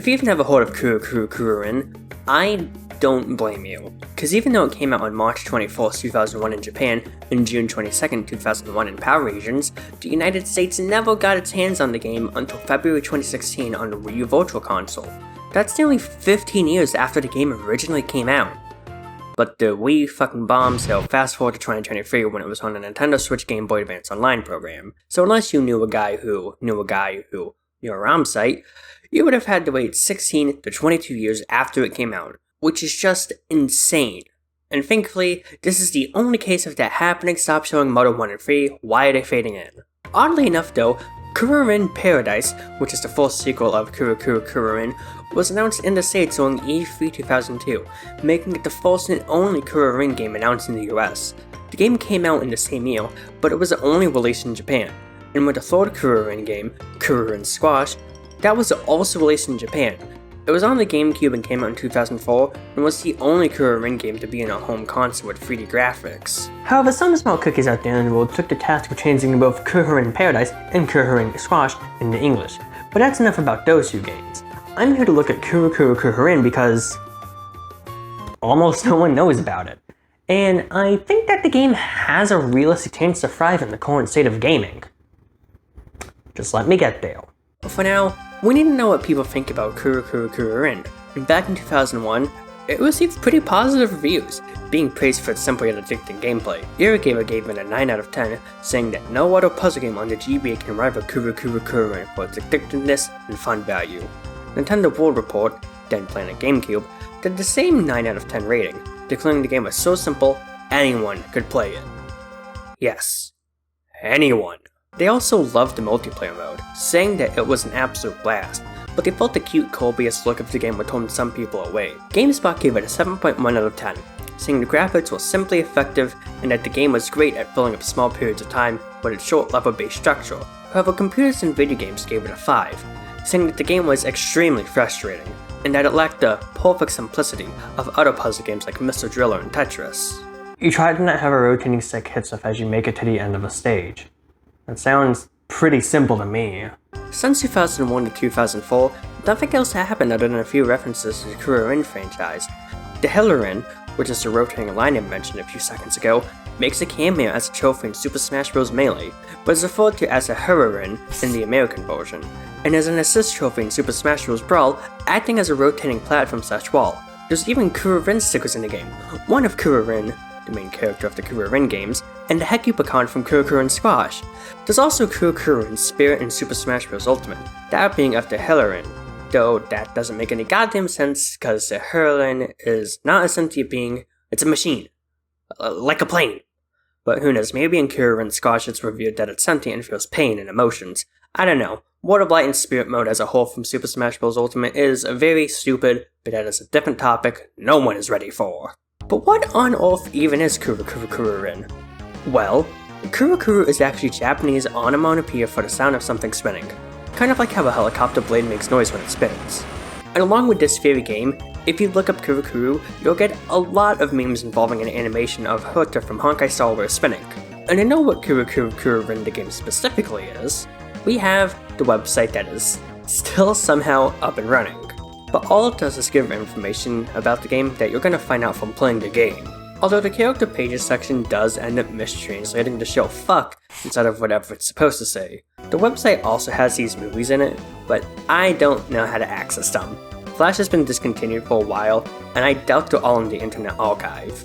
you've never heard of Kuru Kuru Kururin, I don't blame you, because even though it came out on March 24th, 2001 in Japan and June 22nd, 2001 in PAL regions, the United States never got its hands on the game until February 2016 on the Wii U Virtual Console. That's nearly 15 years after the game originally came out. But the Wii fucking bombed, so fast forward to 2023 when it was on the Nintendo Switch Game Boy Advance Online program. So unless you knew a guy who knew your ROM site, you would have had to wait 16 to 22 years after it came out, which is just insane. And thankfully, this is the only case of that happening. Stop showing Moto 1 and 3, why are they fading in? Oddly enough though, Kururin Paradise, which is the full sequel of Kuru Kuru Kururin, was announced in the States during E3 2002, making it the first and only Kururin game announced in the US. The game came out in the same year, but it was only released in Japan. And with the third Kururin game, Kururin Squash, that was also released in Japan. It was on the GameCube and came out in 2004, and was the only Kururin game to be in a home console with 3D graphics. However, some smart cookies out there in the world took the task of changing both Kururin Paradise and Kururin Squash into English, but that's enough about those two games. I'm here to look at Kuru Kuru Kururin because almost no one knows about it. And I think that the game has a realistic chance to thrive in the current state of gaming. Just let me get there. But for now, we need to know what people think about Kuru Kuru Kururin. And back in 2001, it received pretty positive reviews, being praised for its simple yet addicting gameplay. Irrigator gave it a 9 out of 10, saying that no other puzzle game on the GBA can rival Kuru Kuru Kururin for its addictiveness and fun value. Nintendo World Report, then Planet GameCube, did the same 9 out of 10 rating, declaring the game was so simple, anyone could play it. Yes, anyone. They also loved the multiplayer mode, saying that it was an absolute blast, but they felt the cute Kirby-esque look of the game would turn some people away. GameSpot gave it a 7.1 out of 10, saying the graphics were simply effective and that the game was great at filling up small periods of time with its short level-based structure. However, computers and video games gave it a 5, saying that the game was extremely frustrating, and that it lacked the perfect simplicity of other puzzle games like Mr. Driller and Tetris. You try to not have a rotating stick hit stuff as you make it to the end of a stage. That sounds pretty simple to me. Since 2001 to 2004, nothing else happened other than a few references to the Kururin franchise. The Hilurin, which is the rotating line I mentioned a few seconds ago, makes a cameo as a trophy in Super Smash Bros. Melee, but is referred to as a Hilurin in the American version, and is an assist trophy in Super Smash Bros. Brawl, acting as a rotating platform/wall. There's even Kururin stickers in the game, one of Kururin, the main character of the Kururin games, and the Hecupacon from Kuru Kururin Squash. There's also Kuru Kururin's Spirit in Super Smash Bros. Ultimate, that being of the Hilurin, though that doesn't make any goddamn sense because the Hilurin is not a sentient being, it's a machine. Like a plane. But who knows, maybe in Kururin Squash it's revealed that it's sentient and feels pain and emotions. I don't know. Water Blight and Spirit Mode as a whole from Super Smash Bros. Ultimate is very stupid, but that is a different topic no one is ready for. But what on earth even is Kuru Kuru Kururin? Well, Kuru Kuru is actually Japanese onomatopoeia for the sound of something spinning, kind of like how a helicopter blade makes noise when it spins. And along with this very game, if you look up Kuru Kuru, you'll get a lot of memes involving an animation of Herta from Honkai Star Rail spinning. And to know what Kuru Kuru Kururin the game specifically is, we have the website that is still somehow up and running. But all it does is give information about the game that you're going to find out from playing the game. Although the character pages section does end up mistranslating the show fuck instead of whatever it's supposed to say. The website also has these movies in it, but I don't know how to access them. Flash has been discontinued for a while, and I doubt they're all in the Internet Archive.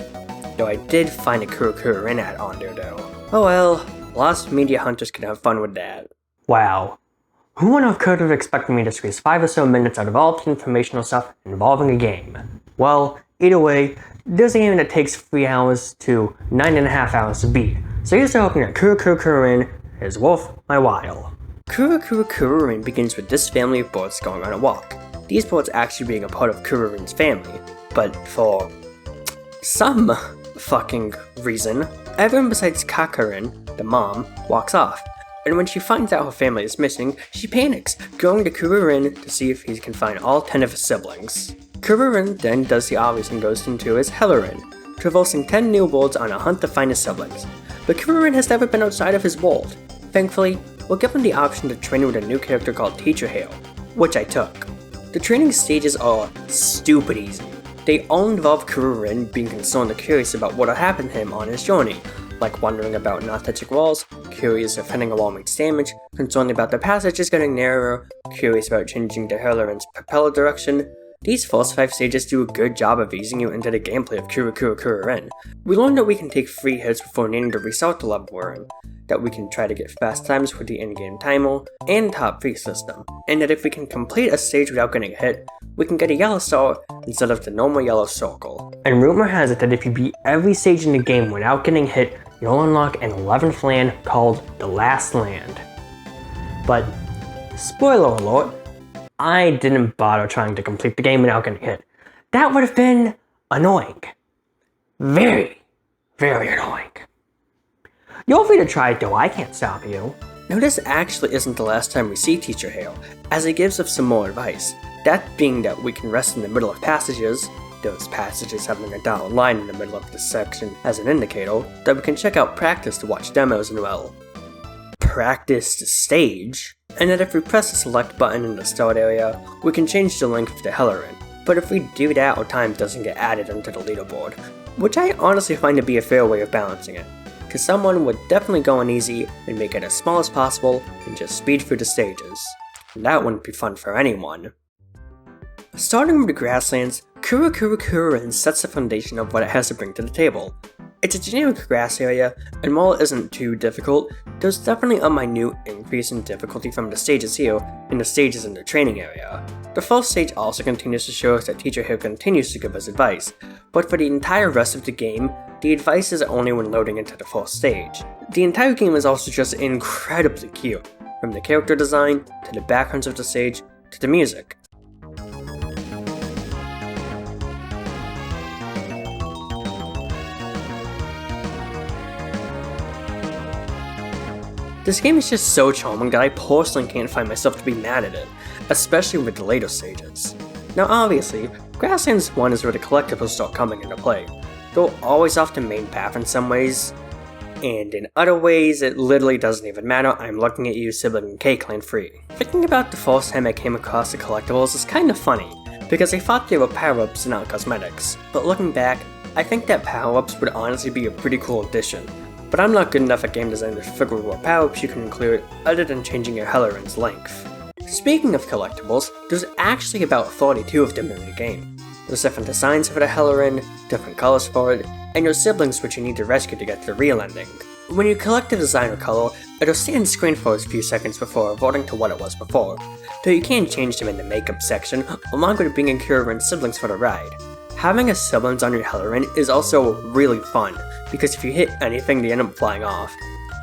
Though I did find a Kuru Kururin ad on there though. Oh well, lost media hunters can have fun with that. Wow. Who on earth could have expected me to squeeze 5 or so minutes out of all the informational stuff involving a game? Well, either way, there's a game that takes 3 hours to 9.5 hours to beat, so here's to hoping that Kuru Kuru Kururin is worth my while. Kuru Kuru Kururin begins with this family of birds going on a walk, these birds actually being a part of Kururin's family, but for some fucking reason, everyone besides Kakarin, the mom, walks off. And when she finds out her family is missing, she panics, going to Kururin to see if he can find all 10 of his siblings. Kururin then does the obvious and goes into his Hilurin, traversing 10 new worlds on a hunt to find his siblings. But Kururin has never been outside of his world. Thankfully, we're given the option to train with a new character called Teacher Hale, which I took. The training stages are stupid easy. They all involve Kururin being concerned or curious about what will happen to him on his journey, like wondering about not touching walls, curious if hitting a wall makes damage, concerned about the passages getting narrower, curious about changing the Hellerin's propeller direction. These first 5 stages do a good job of easing you into the gameplay of Kuru Kuru Kururin. We learned that we can take free hits before needing to restart the level we're in, that we can try to get fast times with the in-game timer and top 3 system, and that if we can complete a stage without getting hit, we can get a yellow star instead of the normal yellow circle. And rumor has it that if you beat every stage in the game without getting hit, you'll unlock an 11th land called the Last Land. But, spoiler alert, I didn't bother trying to complete the game without getting hit. That would have been annoying. Very, very annoying. You're free to try it though, I can't stop you. Now this actually isn't the last time we see Teacher Hale, as he gives us some more advice. That being that we can rest in the middle of passages, those passages having a dotted line in the middle of the section as an indicator, that we can check out practice to watch demos and well, practice the stage, and that if we press the select button in the start area, we can change the length of the Hellerin. But if we do that, our time doesn't get added into the leaderboard, which I honestly find to be a fair way of balancing it, because someone would definitely go on easy and make it as small as possible and just speed through the stages. And that wouldn't be fun for anyone. Starting with the grasslands, Kuru Kuru Kururin sets the foundation of what it has to bring to the table. It's a generic grass area, and while it isn't too difficult, there's definitely a minute increase in difficulty from the stages here and the stages in the training area. The first stage also continues to show us that Teacher Hale continues to give us advice, but for the entire rest of the game, the advice is only when loading into the first stage. The entire game is also just incredibly cute, from the character design, to the backgrounds of the stage, to the music. This game is just so charming that I personally can't find myself to be mad at it, especially with the later stages. Now obviously, Grasslands 1 is where the collectibles start coming into play. They're always off the main path in some ways, and in other ways it literally doesn't even matter. I'm looking at you, Sibling and K-Clan free. Thinking about the first time I came across the collectibles is kinda funny, because I thought they were power-ups and not cosmetics. But looking back, I think that power-ups would honestly be a pretty cool addition. But I'm not good enough at game design to figure out what power-ups you can include other than changing your Hellerin's length. Speaking of collectibles, there's actually about 32 of them in the game. There's different designs for the Hellerin, different colors for it, and your siblings which you need to rescue to get to the real ending. When you collect the design or color, it'll stay on screen for a few seconds before reverting to what it was before, though you can change them in the makeup section along with bringing Kururin's siblings for the ride. Having a siblings on your Hellerin is also really fun, because if you hit anything they end up flying off.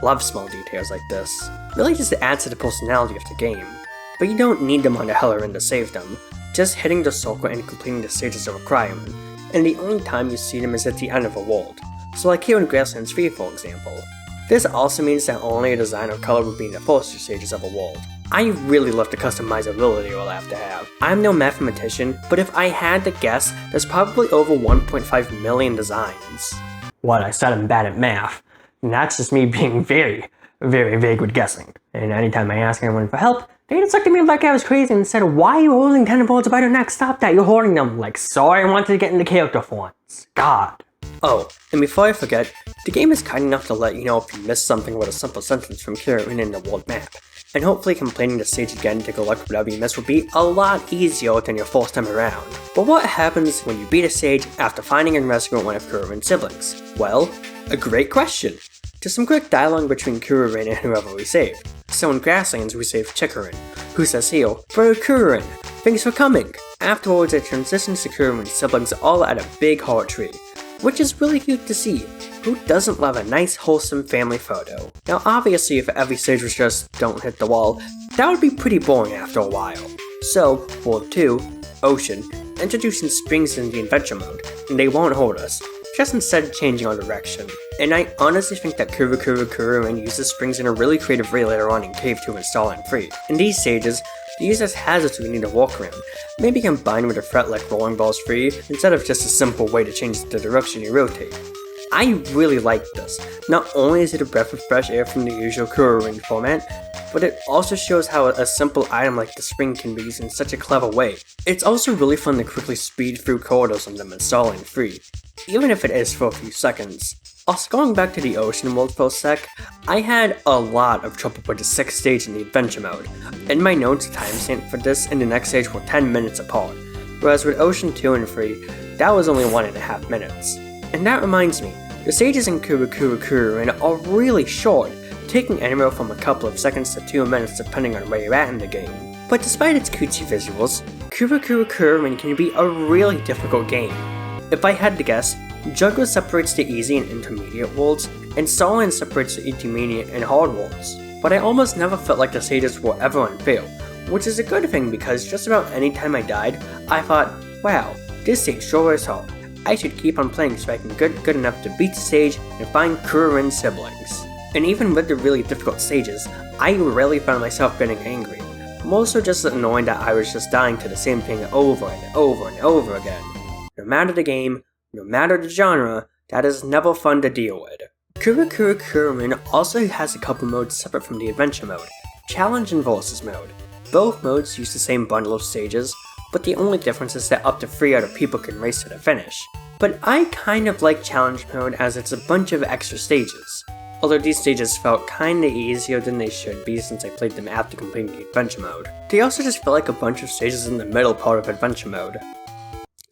Love small details like this. Really just adds to the personality of the game. But you don't need them on the Hellerin to save them, just hitting the circle and completing the stage is a requirement, and the only time you see them is at the end of a world, so like here in Grasslands 3 for example. This also means that only a design or color would be in the first 2 stages of a world. I really love the customizability you'll have to have. I'm no mathematician, but if I had to guess, there's probably over 1.5 million designs. What, I said I'm bad at math. And that's just me being very, very vague with guessing. And anytime I ask anyone for help, they just looked at me like I was crazy and said, "Why are you holding 10 bullets by your neck? Stop that, you're holding them." Like, sorry, I wanted to get into character for once. God. Oh, and before I forget, the game is kind enough to let you know if you missed something with a simple sentence from Kururin in the world map. And hopefully completing the stage again to collect whatever you missed will be a lot easier than your first time around. But what happens when you beat a stage after finding and rescuing one of Kururin's siblings? Well, a great question. There's some quick dialogue between Kururin and whoever we saved. So in Grasslands we saved Chikurin, who says here, "Brother Kururin, thanks for coming." Afterwards it transitions to Kururin's siblings all at a big heart tree, which is really cute to see. Who doesn't love a nice wholesome family photo? Now obviously if every stage was just don't hit the wall, that would be pretty boring after a while. So, World 2, Ocean, introducing springs in the adventure mode, and they won't hold us, just instead changing our direction. And I honestly think that Kuru Kuru Kururin uses springs in a really creative way later on in Cave 2 and Starline 3. In these stages, the uses hazards we need to walk around, maybe combined with a threat like Rolling Balls Free, instead of just a simple way to change the direction you rotate. I really like this. Not only is it a breath of fresh air from the usual Kururin format, but it also shows how a simple item like the spring can be used in such a clever way. It's also really fun to quickly speed through corridors on them installing free, even if it is for a few seconds. Also, going back to the ocean world for a sec, I had a lot of trouble with the 6th stage in the adventure mode. In my notes, timestamp for this and the next stage were 10 minutes apart, whereas with Ocean 2 and 3, that was only 1.5 minutes. And that reminds me, the stages in Kuru Kuru Kururin are really short, taking anywhere from a couple of seconds to 2 minutes depending on where you're at in the game. But despite its cutesy visuals, Kuru Kuru Kururin can be a really difficult game. If I had to guess, Jungle separates the easy and intermediate worlds, and Starland separates the intermediate and hard worlds. But I almost never felt like the stages were ever unfair, which is a good thing because just about any time I died, I thought, wow, this stage sure is hard. I should keep on playing so I can get good enough to beat the stage and find Kururin's siblings. And even with the really difficult stages, I rarely found myself getting angry, more so just annoying that I was just dying to the same thing over and over and over again. No matter the game, no matter the genre, that is never fun to deal with. Kuru Kuru Kururin also has a couple modes separate from the adventure mode, challenge and versus mode. Both modes use the same bundle of stages, but the only difference is that up to 3 other people can race to the finish. But I kind of like challenge mode as it's a bunch of extra stages, although these stages felt kinda easier than they should be since I played them after completing the adventure mode. They also just feel like a bunch of stages in the middle part of adventure mode.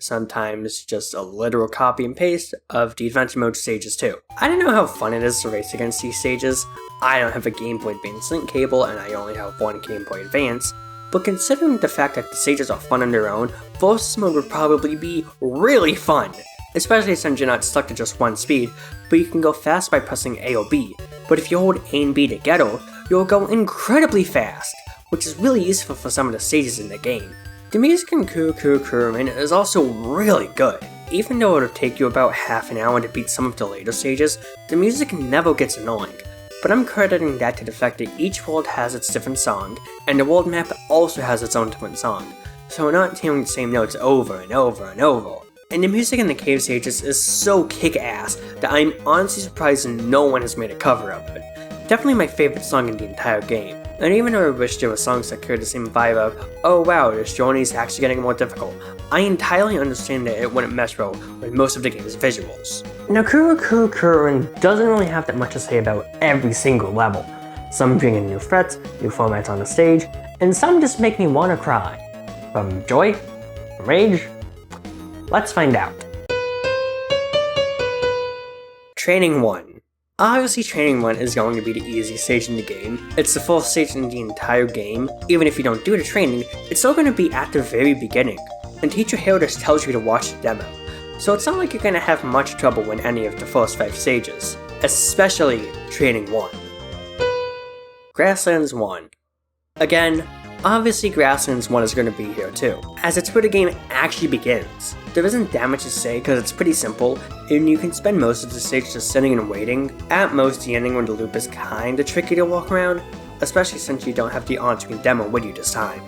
Sometimes just a literal copy and paste of the adventure mode stages too. I don't know how fun it is to race against these stages. I don't have a Game Boy Advance link cable and I only have one Game Boy Advance, but considering the fact that the stages are fun on their own, versus mode would probably be really fun, especially since you're not stuck to just one speed, but you can go fast by pressing A or B, but if you hold A and B together, you'll go incredibly fast, which is really useful for some of the stages in the game. The music in Kuru Kuru Kururin is also really good. Even though it'll take you about half an hour to beat some of the later stages, the music never gets annoying. But I'm crediting that to the fact that each world has its different song, and the world map also has its own different song, so we're not hearing the same notes over and over and over. And the music in the cave stages is so kick-ass that I'm honestly surprised no one has made a cover of it. Definitely my favorite song in the entire game. And even though I wish there were songs that carried the same vibe of, oh wow, this journey is actually getting more difficult, I entirely understand that it wouldn't mesh well with most of the game's visuals. Now Kuru Kuru Kururin doesn't really have that much to say about every single level. Some bring in new threats, new formats on the stage, and some just make me want to cry. From joy? From rage? Let's find out. Training 1. Obviously, Training 1 is going to be the easiest stage in the game. It's the first stage in the entire game. Even if you don't do the training, it's still going to be at the very beginning, and Teacher Hale just tells you to watch the demo. So it's not like you're going to have much trouble in any of the first 5 stages, especially Training 1. Grasslands 1. Again, obviously Grasslands 1 is going to be here too, as it's where the game actually begins. There isn't that much to say because it's pretty simple, and you can spend most of the stage just sitting and waiting. At most, the ending when the loop is kinda tricky to walk around, especially since you don't have the on-screen demo with you this time.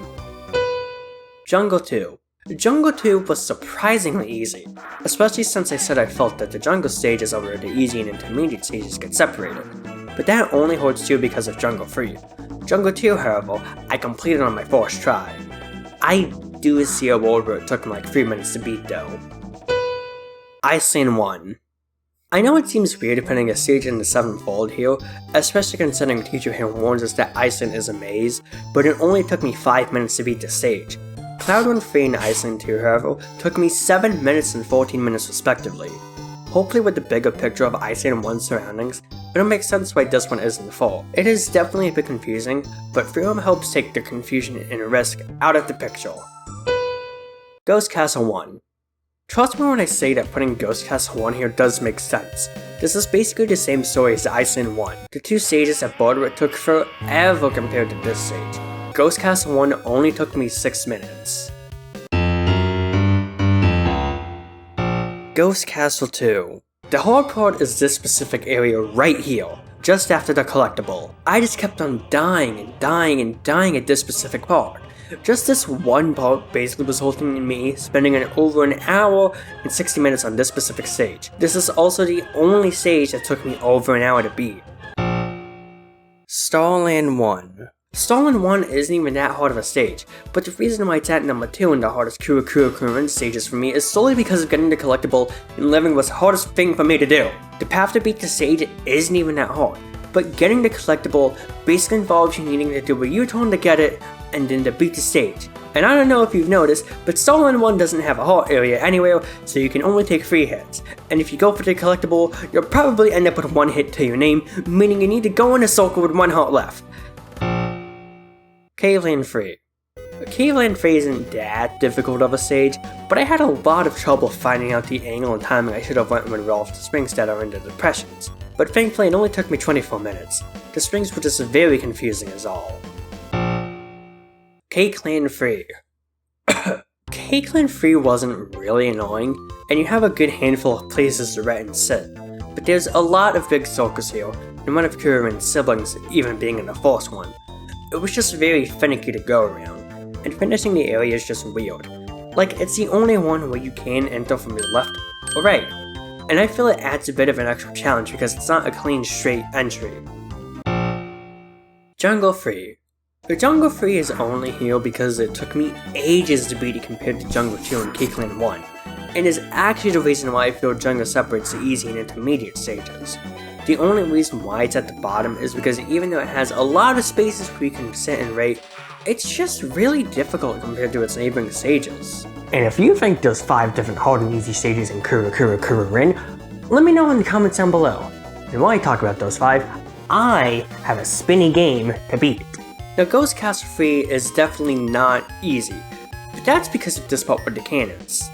Jungle 2. Jungle 2 was surprisingly easy, especially since I said I felt that the jungle stages are where the easy and intermediate stages get separated. But that only holds true because of Jungle 3. Jungle 2, however, I completed on my first try. I do see a world where it took me like 3 minutes to beat though. Iceland 1. I know it seems weird putting a stage in the 7th world here, especially considering Teacher Hale warns us that Iceland is a maze, but it only took me 5 minutes to beat the stage. Cloud 1 3 and Iceland 2, however, took me 7 minutes and 14 minutes respectively. Hopefully with the bigger picture of Iceland 1's surroundings, it'll make sense why this one isn't full. It is definitely a bit confusing, but Freedom helps take the confusion and risk out of the picture. Ghost Castle 1. Trust me when I say that putting Ghost Castle 1 here does make sense. This is basically the same story as Iceland 1. The 2 stages at Borderwood took forever compared to this stage. Ghost Castle 1 only took me 6 minutes. Ghost Castle 2. The hard part is this specific area right here, just after the collectible. I just kept on dying and dying and dying at this specific part. Just this one part basically resulting in me spending over an hour and 60 minutes on this specific stage. This is also the only stage that took me over an hour to beat. Starland 1. Stolen 1 isn't even that hard of a stage, but the reason why it's at number 2 in the hardest Kuru Kuru Kururin stages for me is solely because of getting the collectible and living was the hardest thing for me to do. The path to beat the stage isn't even that hard, but getting the collectible basically involves you needing to do a U-turn to get it and then to beat the stage. And I don't know if you've noticed, but Stolen 1 doesn't have a heart area anywhere, so you can only take 3 hits. And if you go for the collectible, you'll probably end up with 1 hit to your name, meaning you need to go in a circle with 1 heart left. Caveland 3. Caveland 3 isn't that difficult of a stage, but I had a lot of trouble finding out the angle and timing I should have went with all of the springs that are in the depressions. But thankfully it only took me 24 minutes. The springs were just very confusing as all. Caveland 3. Caveland 3 wasn't really annoying, and you have a good handful of places to rest and sit, but there's a lot of big circles here, and one of Kururin's siblings even being in the first one. It was just very finicky to go around, and finishing the area is just weird. Like, it's the only one where you can enter from your left or right, and I feel it adds a bit of an extra challenge because it's not a clean, straight entry. Jungle 3. The Jungle 3 is only here because it took me ages to beat it compared to Jungle 2 and Caveland 1, and is actually the reason why I feel Jungle separates the easy and intermediate stages. The only reason why it's at the bottom is because even though it has a lot of spaces where you can sit and rate, it's just really difficult compared to its neighboring stages. And if you think there's 5 different hard and easy stages in Kuru Kuru Kururin, let me know in the comments down below. And while I talk about those 5, I have a spinny game to beat. Now Ghost Castle 3 is definitely not easy, but that's because of this part with the cannons.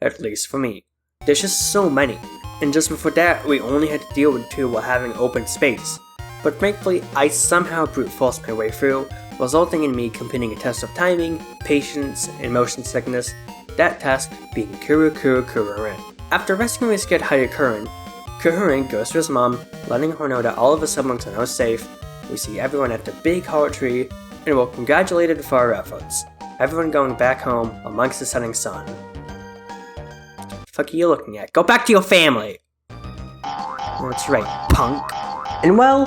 At least for me. There's just so many. And just before that, we only had to deal with 2 while having open space. But thankfully, I somehow brute forced my way through, resulting in me completing a test of timing, patience, and motion sickness, that test being Kuru Kuru Kururin. After rescuing his scared hiding Kururin goes to his mom, letting her know that all of his siblings are now safe. We see everyone at the big heart tree, and we're congratulated for our efforts. Everyone going back home amongst the setting sun. Fuck are you looking at? Go back to your family! That's right, punk. And well,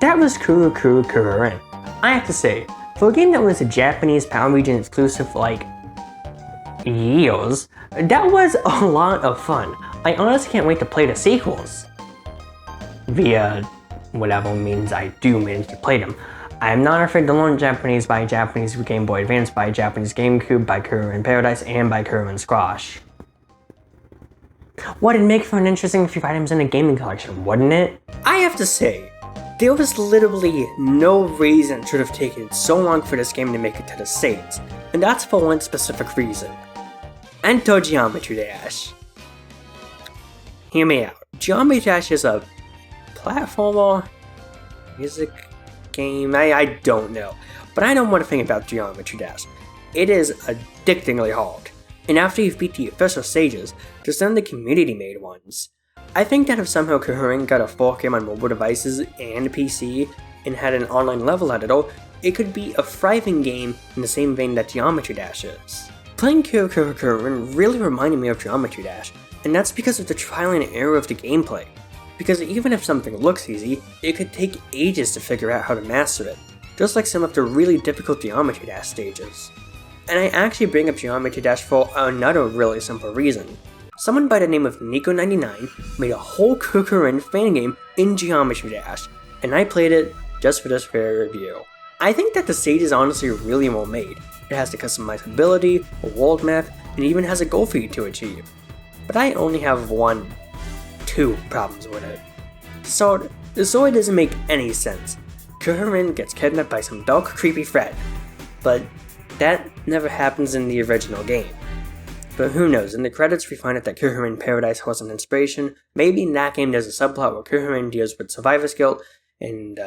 that was Kuru Kuru Kururin. I have to say, for a game that was a Japanese PAL region exclusive for like years, that was a lot of fun. I honestly can't wait to play the sequels. Via whatever means I do manage to play them. I am not afraid to learn Japanese by Japanese Game Boy Advance, by Japanese GameCube, by Kururin Paradise, and by Kururin Squash. What'd make for an interesting few items in a gaming collection, wouldn't it? I have to say, there was literally no reason it should have taken so long for this game to make it to the States, and that's for one specific reason. Enter Geometry Dash. Hear me out. Geometry Dash is a platformer, music game, I don't know. But I know one thing about Geometry Dash. It is addictingly hard. And after you've beat the official stages, there's then the community-made ones. I think that if somehow Kururin got a fork game on mobile devices and PC, and had an online level editor, it could be a thriving game in the same vein that Geometry Dash is. Playing Kuru Kuru Kururin really reminded me of Geometry Dash, and that's because of the trial and error of the gameplay. Because even if something looks easy, it could take ages to figure out how to master it, just like some of the really difficult Geometry Dash stages. And I actually bring up Geometry Dash for another really simple reason. Someone by the name of Nico99 made a whole Kuru Kururin fan game in Geometry Dash, and I played it just for this very review. I think that the stage is honestly really well made. It has the customizability, a world map, and even has a goal for you to achieve. But I only have two problems with it. So, the story doesn't make any sense. Kururin gets kidnapped by some dark, creepy threat, but that never happens in the original game. But who knows, in the credits we find out that Kururin Paradise was an inspiration. Maybe in that game there's a subplot where Kururin deals with survivor's guilt, and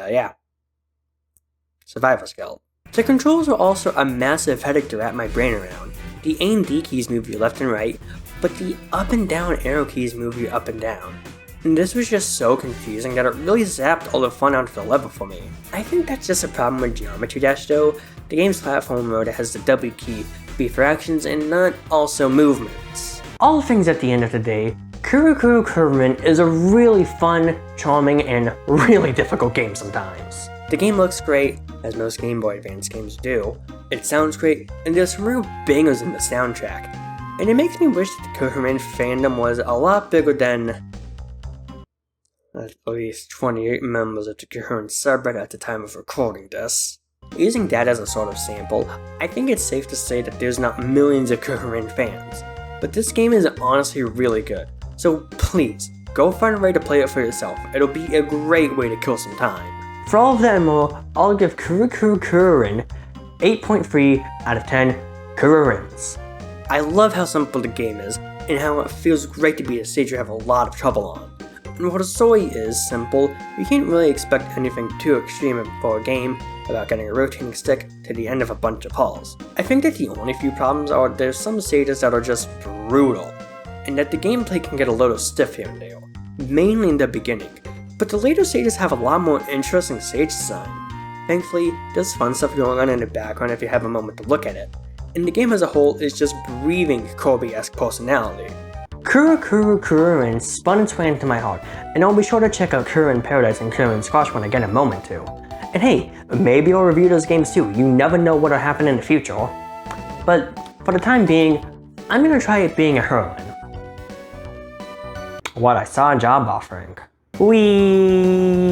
survivor's guilt. The controls were also a massive headache to wrap my brain around. The A and D keys move you left and right, but the up and down arrow keys move you up and down. And this was just so confusing that it really zapped all the fun out of the level for me. I think that's just a problem with Geometry Dash though. The game's platform mode has the W key be for actions and not also movements. All things at the end of the day, Kuru Kuru Kuru Kururin is a really fun, charming, and really difficult game sometimes. The game looks great, as most Game Boy Advance games do, it sounds great, and there's some real bangers in the soundtrack. And it makes me wish that the Kururin fandom was a lot bigger than at least 28 members of the Kururin subreddit at the time of recording this. Using that as a sort of sample, I think it's safe to say that there's not millions of Kururin fans. But this game is honestly really good, so please, go find a way to play it for yourself. It'll be a great way to kill some time. For all of that and more, I'll give Kuru Kuru Kururin 8.3 out of 10 Kururins. I love how simple the game is, and how it feels great to be a stage you have a lot of trouble on. And while the story is simple, you can't really expect anything too extreme for a game about getting a rotating stick to the end of a bunch of halls. I think that the only few problems are there's some stages that are just brutal, and that the gameplay can get a little stiff here and there, mainly in the beginning, but the later stages have a lot more interesting stage design. Thankfully, there's fun stuff going on in the background if you have a moment to look at it, and the game as a whole is just breathing Kirby-esque personality. Kuru Kuru Kururin spun its way into my heart, and I'll be sure to check out Kururin Paradise and Kururin Squash when I get a moment to. And hey, maybe I'll review those games too, you never know what'll happen in the future. But for the time being, I'm gonna try it being a heroine. What, I saw a job offering. Whee!